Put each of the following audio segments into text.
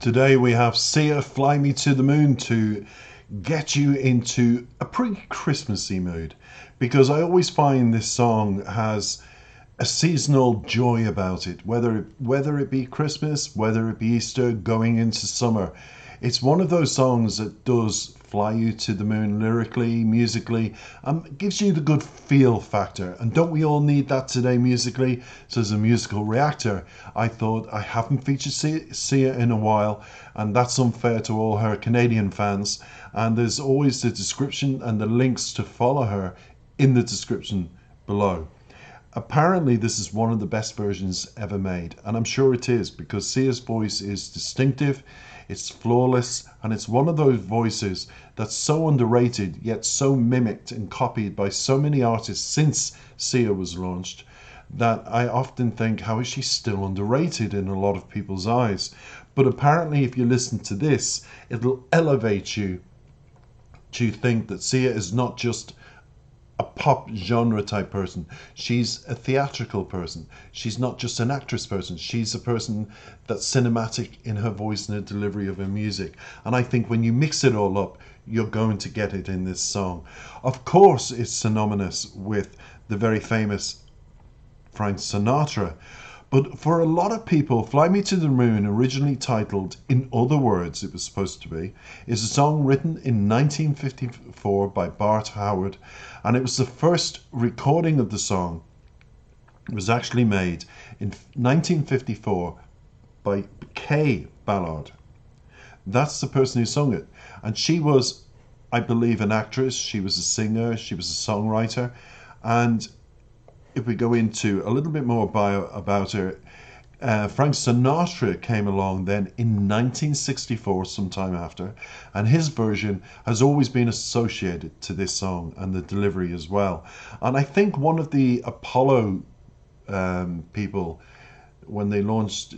Today we have Sia Fly Me to the Moon to get you into a pretty Christmassy mood, because I always find this song has a seasonal joy about it, whether it be Christmas, whether it be Easter, going into summer. It's one of those songs that does fly you to the moon lyrically, musically, gives you the good feel factor. And don't we all need that today musically? So as a musical reactor, I thought I haven't featured Sia in a while, and that's unfair to all her Canadian fans. And there's always the description and the links to follow her in the description below. Apparently, this is one of the best versions ever made, and I'm sure it is, because Sia's voice is distinctive, it's flawless, and it's one of those voices that's so underrated yet so mimicked and copied by so many artists since Sia was launched that I often think, how is she still underrated in a lot of people's eyes? But apparently, if you listen to this, it'll elevate you to think that Sia is not just a pop genre type person. She's a theatrical person. She's not just an actress person. She's a person that's cinematic in her voice and her delivery of her music. And I think when you mix it all up, you're going to get it in this song. Of course, it's synonymous with the very famous Frank Sinatra. But for a lot of people, Fly Me to the Moon, originally titled In Other Words, it was supposed to be, is a song written in 1954 by Bart Howard, and it was the first recording of the song. It was actually made in 1954 by Kay Ballard. That's the person who sung it. And she was, I believe, an actress, she was a singer, she was a songwriter, and if we go into a little bit more about her, Frank Sinatra came along then in 1964, sometime after, and his version has always been associated to this song and the delivery as well. And I think one of the Apollo people, when they launched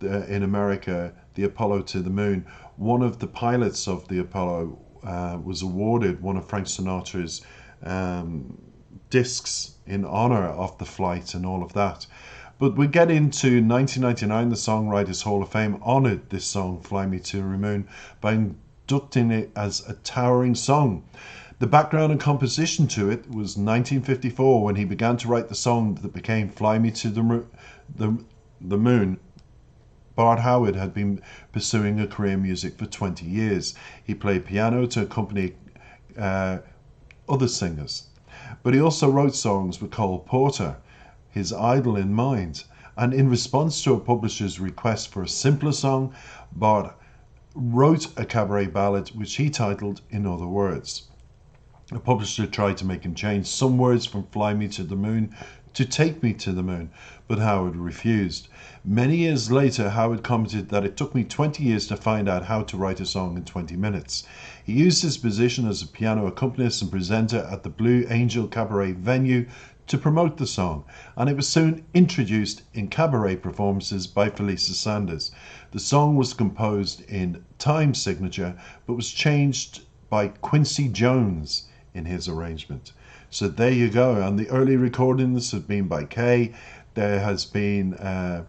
in America the Apollo to the moon, one of the pilots of the Apollo was awarded one of Frank Sinatra's discs in honor of the flight and all of that. But we get into 1999, the Songwriters Hall of Fame honored this song, Fly Me to the Moon, by inducting it as a towering song. The background and composition to it was 1954, when he began to write the song that became Fly Me to the Moon. Bart Howard had been pursuing a career in music for 20 years. He played piano to accompany other singers. But he also wrote songs with Cole Porter, his idol, in mind. And in response to a publisher's request for a simpler song, Bart wrote a cabaret ballad which he titled In Other Words. The publisher tried to make him change some words from Fly Me to the Moon to Take Me to the Moon, but Howard refused. Many years later, Howard commented that it took me 20 years to find out how to write a song in 20 minutes. He used his position as a piano accompanist and presenter at the Blue Angel Cabaret venue to promote the song, and it was soon introduced in cabaret performances by Felicia Sanders. The song was composed in time signature, but was changed by Quincy Jones in his arrangement. So there you go. And the early recordings have been by Kay. There has been a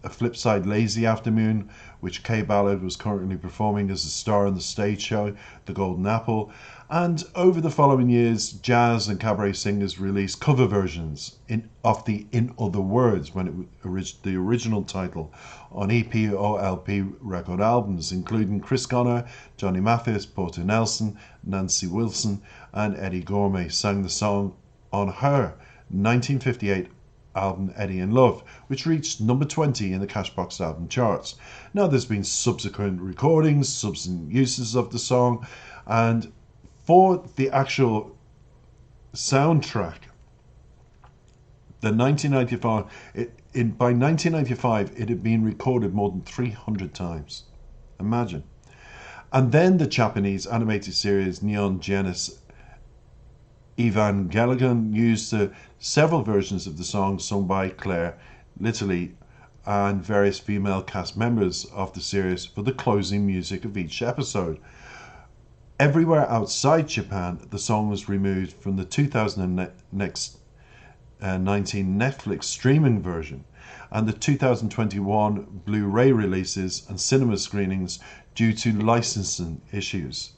flip side, Lazy Afternoon, which Kay Ballard was currently performing as a star on the stage show, The Golden Apple. And over the following years, jazz and cabaret singers released cover versions of the In Other Words, when it was the original title, on EP or LP record albums, including Chris Connor, Johnny Mathis, Porter Nelson, Nancy Wilson, and Eddie Gourmet sang the song on her 1958 album Eddie in Love, which reached number 20 in the Cashbox album charts. Now there's been subsequent recordings, subsequent uses of the song, and for the actual soundtrack, the 1995, by 1995 it had been recorded more than 300 times. Imagine. And then the Japanese animated series Neon Genesis Evangelion used several versions of the song sung by Claire Littley and various female cast members of the series for the closing music of each episode. Everywhere outside Japan, the song was removed from the 2019 Netflix streaming version. and the 2021 Blu-ray releases and cinema screenings due to licensing issues.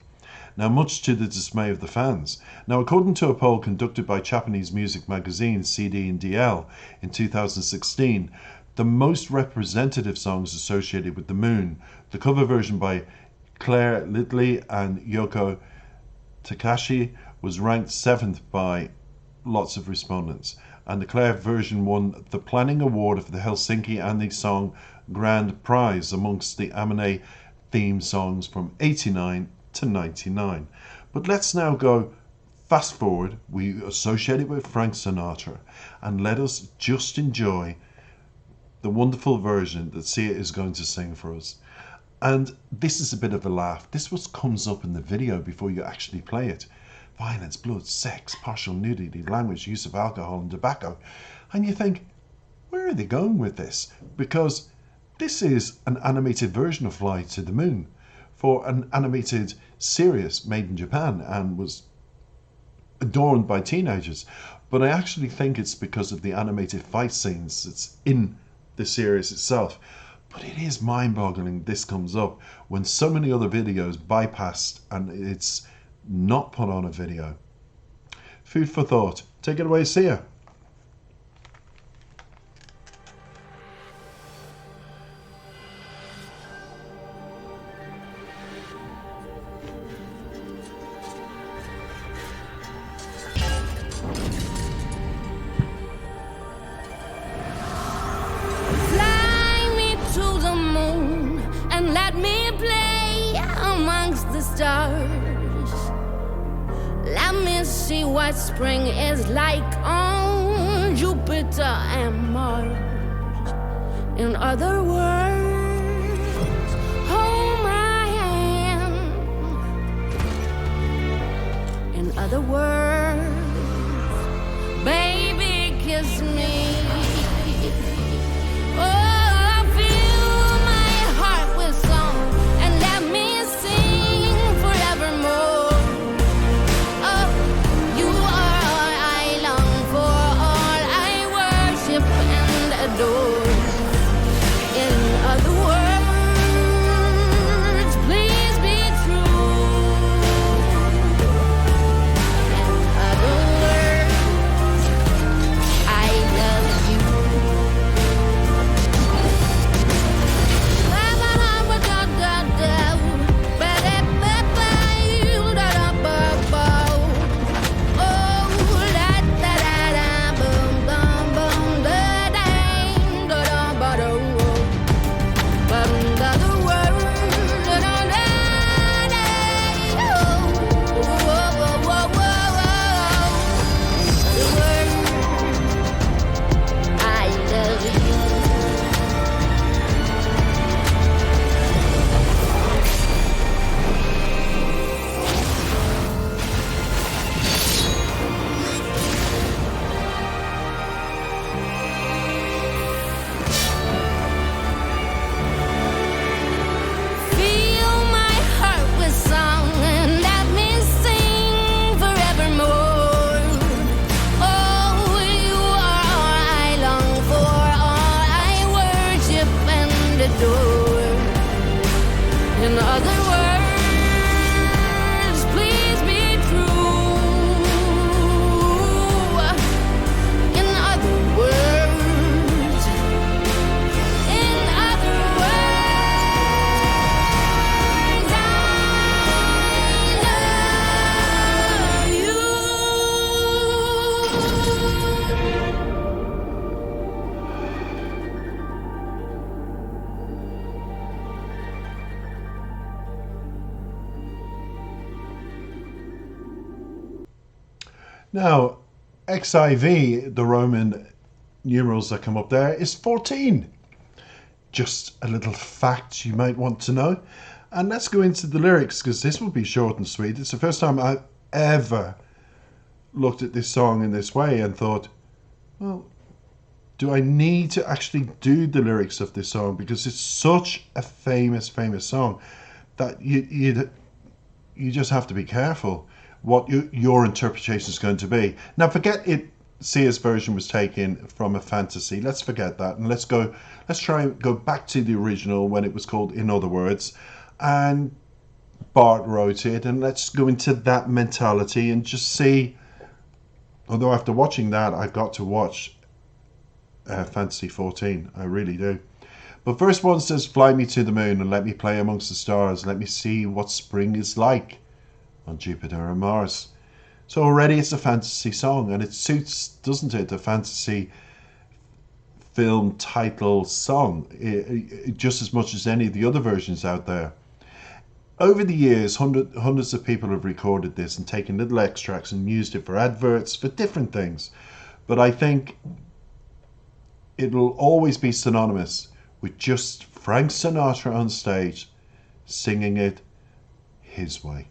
Now, much to the dismay of the fans. Now, according to a poll conducted by Japanese music magazine CD and DL in 2016, the most representative songs associated with The Moon, the cover version by Claire Lidley and Yoko Takashi, was ranked 7th by lots of respondents, and the Claire version won the Planning Award for the Helsinki Annie Song Grand Prize amongst the anime theme songs from 89 to 99. But let's now go fast forward. We associate it with Frank Sinatra, and let us just enjoy the wonderful version that Sia is going to sing for us. And this is a bit of a laugh. This was comes up in the video before you actually play it. Violence, blood, sex, partial nudity, language, use of alcohol and tobacco. And you think, where are they going with this? Because this is an animated version of Fly to the Moon for an animated series made in Japan and was adorned by teenagers. But I actually think it's because of the animated fight scenes that's in the series itself. But it is mind-boggling this comes up when so many other videos bypassed and it's not put on a video. Food for thought. Take it away, Sia. Fly me to the moon and let me play amongst the stars. Let me see what spring is like on Jupiter and Mars. In other words, hold my hand. In other words, baby, kiss me. Oh, fill my heart with song and let me sing forevermore. Oh, you are all I long for, all I worship and adore. In other words, please be true. In other words, I love you. I love you. Fill my heart with song and let me sing forevermore. Oh, you are all I long for, all I worship and adore. In other words, please be true. In other words, in other words, I love you. Now, XIV, the Roman numerals that come up there, is 14. Just a little fact you might want to know. And let's go into the lyrics, because this will be short and sweet. It's the first time I've ever looked at this song in this way and thought, well, do I need to actually do the lyrics of this song? Because it's such a famous song that you just have to be careful what your interpretation is going to be. Now, forget it Sia's version was taken from a fantasy. Let's forget that and let's try and go back to the original when it was called In Other Words. And Bart wrote it, and let's go into that mentality and just see. Although after watching that, I've got to watch Fantasy 14. I really do. But verse 1 says, "Fly me to the moon and let me play amongst the stars. Let me see what spring is like on Jupiter and Mars." So already it's a fantasy song, and it suits, doesn't it, a fantasy film title song, just as much as any of the other versions out there. Over the years, hundreds of people have recorded this and taken little extracts and used it for adverts, for different things. But I think it'll always be synonymous with just Frank Sinatra on stage singing it his way.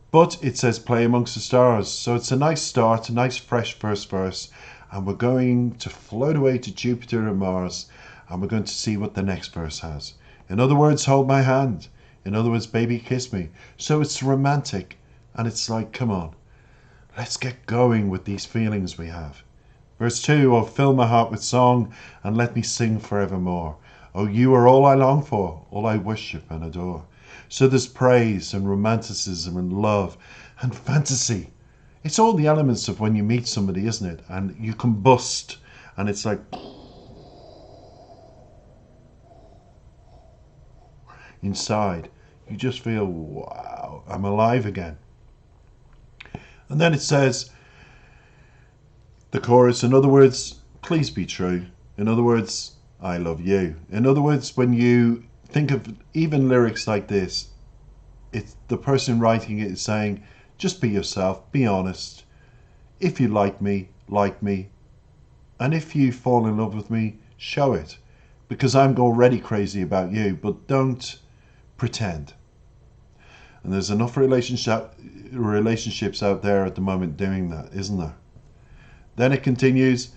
But it says play amongst the stars, so it's a nice start, a nice fresh first verse, and we're going to float away to Jupiter and Mars, and we're going to see what the next verse has. In other words, hold my hand. In other words, baby, kiss me. So it's romantic, and it's like, come on, let's get going with these feelings we have. Verse 2, "Oh, fill my heart with song, and let me sing forevermore. Oh, you are all I long for, all I worship and adore." So there's praise and romanticism and love and fantasy. It's all the elements of when you meet somebody, isn't it? And you combust, and it's like inside. You just feel, wow, I'm alive again. And then it says, the chorus, "In other words, please be true. In other words, I love you." In other words, when you think of even lyrics like this, it's the person writing it is saying, just be yourself, be honest. If you like me, and if you fall in love with me, show it, because I'm already crazy about you, but don't pretend. And there's enough relationships out there at the moment doing that, isn't there? Then it continues.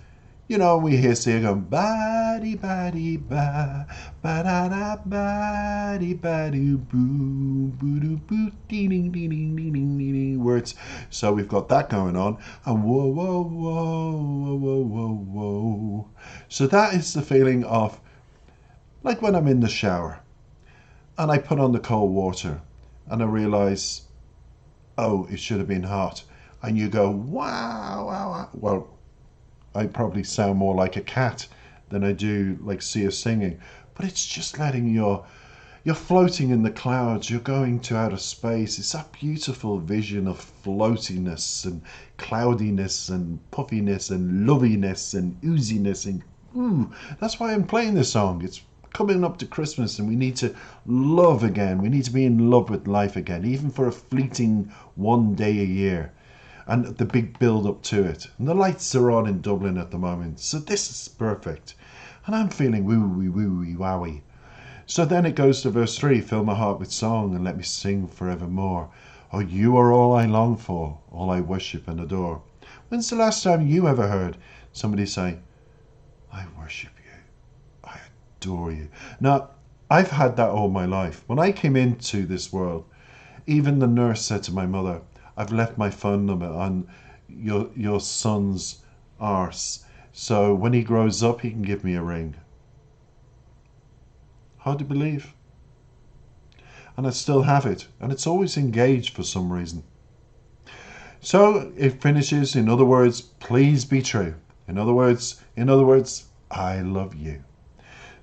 You know, we hear Sia going, ba-dee ba-dee ba, ba-da-da ba-dee ba-doo boo, boo-doo boo, dee-ding-dee-ding-dee-ding-dee-ding, words. So we've got that going on. And whoa, whoa, whoa, whoa, whoa, whoa, whoa. So that is the feeling of, like when I'm in the shower, and I put on the cold water, and I realise, oh, it should have been hot. And you go, wow, wow, wow. Well, I probably sound more like a cat than I do like Sia singing. But it's just letting you're floating in the clouds. You're going to outer space. It's that beautiful vision of floatiness and cloudiness and puffiness and loviness and ooziness. And that's why I'm playing this song. It's coming up to Christmas, and we need to love again. We need to be in love with life again, even for a fleeting one day a year. And the big build up to it. And the lights are on in Dublin at the moment. So this is perfect. And I'm feeling woo-wee, woo-wee, wowie. So then it goes to verse 3. "Fill my heart with song and let me sing forevermore. Oh, you are all I long for, all I worship and adore." When's the last time you ever heard somebody say, "I worship you, I adore you"? Now, I've had that all my life. When I came into this world, even the nurse said to my mother, "I've left my phone number on your son's arse, so when he grows up, he can give me a ring." Hard to believe. And I still have it, and it's always engaged for some reason. So it finishes, "In other words, please be true. In other words, I love you."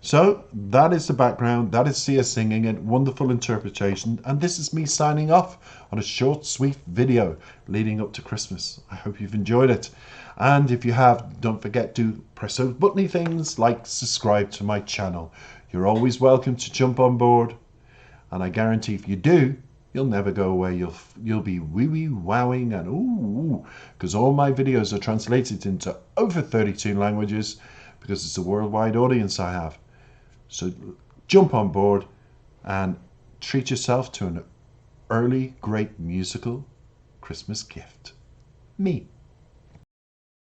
So that is the background. That is Sia singing it. Wonderful interpretation. And this is me signing off on a short, sweet video leading up to Christmas. I hope you've enjoyed it. And if you have, don't forget to press those buttony things like subscribe to my channel. You're always welcome to jump on board. And I guarantee if you do, you'll never go away. You'll be wee-wee wowing and ooh, because all my videos are translated into over 32 languages because it's a worldwide audience I have. So jump on board and treat yourself to an early great musical Christmas gift. Me.